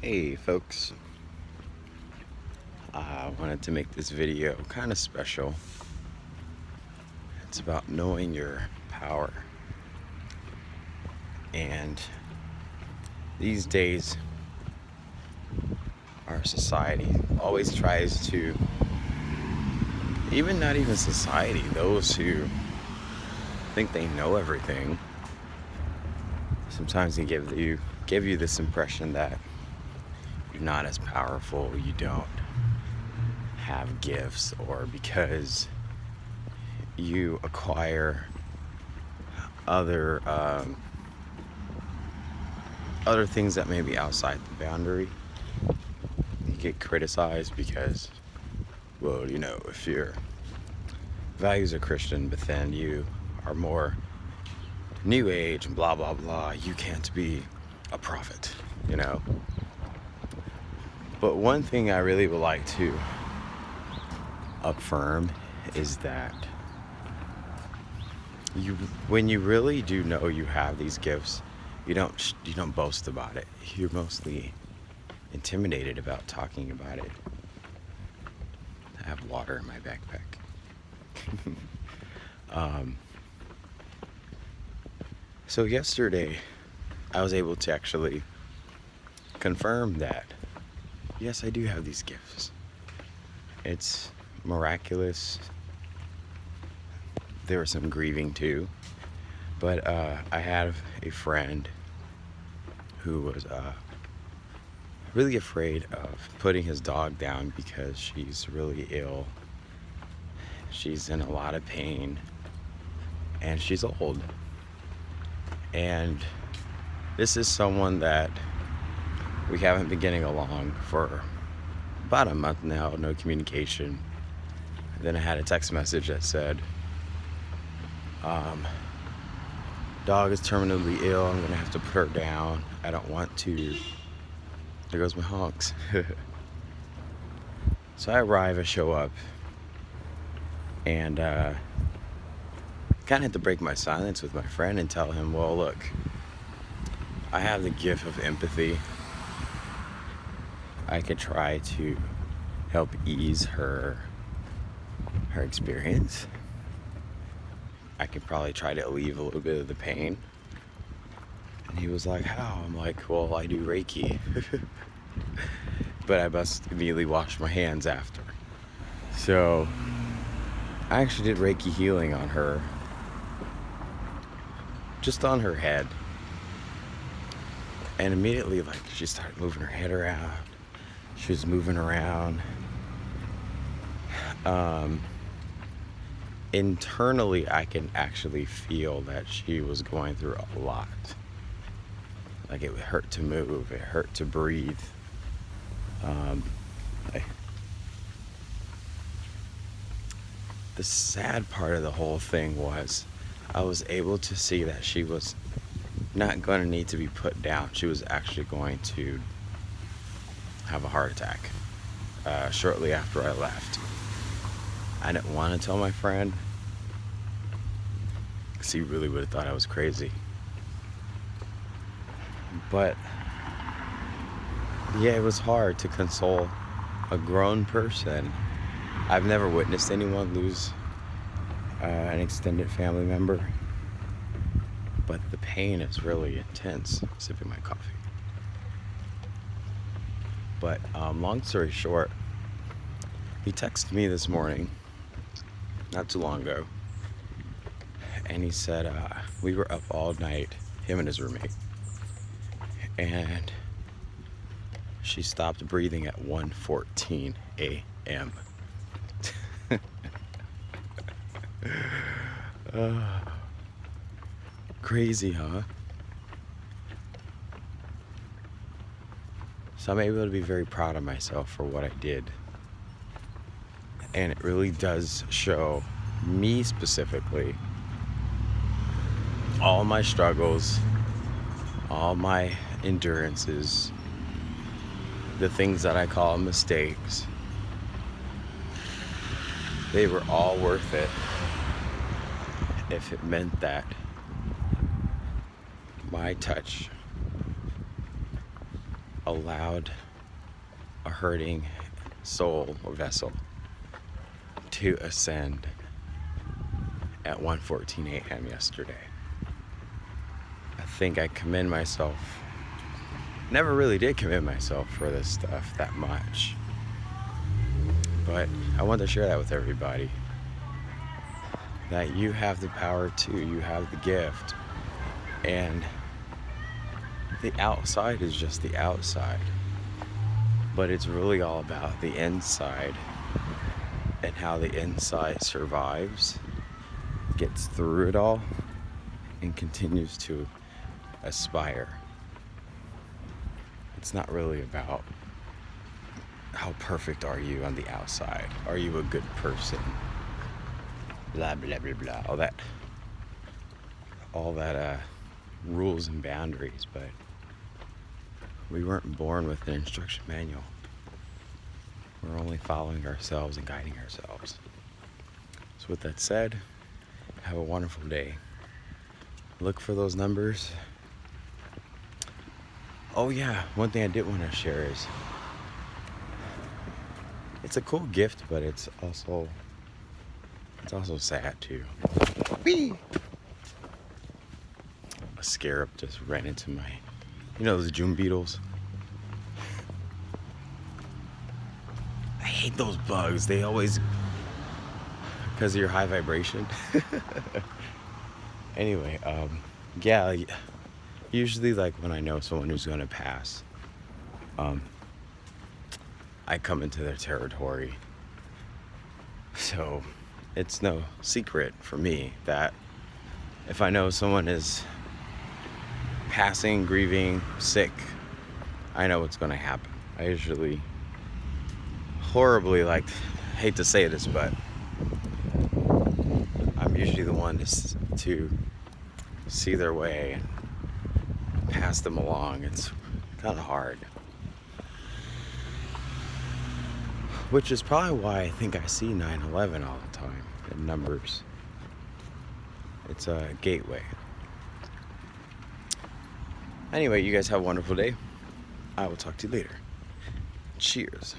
Hey folks, I wanted to make this video kind of special. It's about knowing your power. And these days, our society always tries to, not even society, those who think they know everything, sometimes they give you this impression that you're not as powerful, you don't have gifts, or because you acquire other things that may be outside the boundary, you get criticized because, well, if your values are Christian, but then you are more new age and blah blah blah, you can't be a prophet, But one thing I really would like to affirm is that when you really do know you have these gifts, you don't boast about it. You're mostly intimidated about talking about it. I have water in my backpack. So yesterday, I was able to actually confirm that, yes, I do have these gifts. It's miraculous. There was some grieving too. But I had a friend who was really afraid of putting his dog down because she's really ill. She's in a lot of pain. And she's old. And this is someone that we haven't been getting along for about a month now, no communication. And then I had a text message that said, dog is terminally ill, I'm gonna have to put her down. I don't want to. There goes my honks. So I arrive, I show up, and kind of had to break my silence with my friend and tell him, well, look, I have the gift of empathy. I could try to help ease her experience. I could probably try to alleviate a little bit of the pain. And he was like, how? I'm like, well, I do Reiki. But I must immediately wash my hands after. So I actually did Reiki healing on her. Just on her head. And immediately, she started moving her head around. She was moving around. Internally, I can actually feel that she was going through a lot. Like, it hurt to move, it hurt to breathe. The sad part of the whole thing was I was able to see that she was not going to need to be put down. She was actually going to have a heart attack shortly after I left. I didn't want to tell my friend because he really would have thought I was crazy. But yeah, it was hard to console a grown person. I've never witnessed anyone lose an extended family member, but the pain is really intense. Sipping my coffee. But long story short, he texted me this morning, not too long ago, and he said we were up all night, him and his roommate, and she stopped breathing at 1:14 a.m. Crazy, huh? So I'm able to be very proud of myself for what I did. And it really does show me specifically all my struggles, all my endurances, the things that I call mistakes. They were all worth it if it meant that my touch allowed a hurting soul or vessel to ascend at 1:14 a.m. yesterday. I think I commend myself. Never really did commend myself for this stuff that much. But I want to share that with everybody. That you have the power too. You have the gift. And the outside is just the outside. But it's really all about the inside and how the inside survives, gets through it all, and continues to aspire. It's not really about how perfect are you on the outside. Are you a good person? Blah, blah, blah, blah. All that rules and boundaries, but we weren't born with an instruction manual. We're only following ourselves and guiding ourselves. So with that said, have a wonderful day. Look for those numbers. Oh yeah, one thing I did want to share is it's a cool gift, but it's also sad too. Whee! A scarab just ran into my, those June beetles. I hate those bugs. They always, because of your high vibration. Anyway, yeah, usually like when I know someone who's gonna pass, I come into their territory. So it's no secret for me that if I know someone is passing, grieving, sick, I know what's gonna happen. I usually hate to say this, but I'm usually the one to see their way and pass them along. It's kind of hard. Which is probably why I think I see 9/11 all the time in numbers. It's a gateway. Anyway, you guys have a wonderful day. I will talk to you later. Cheers.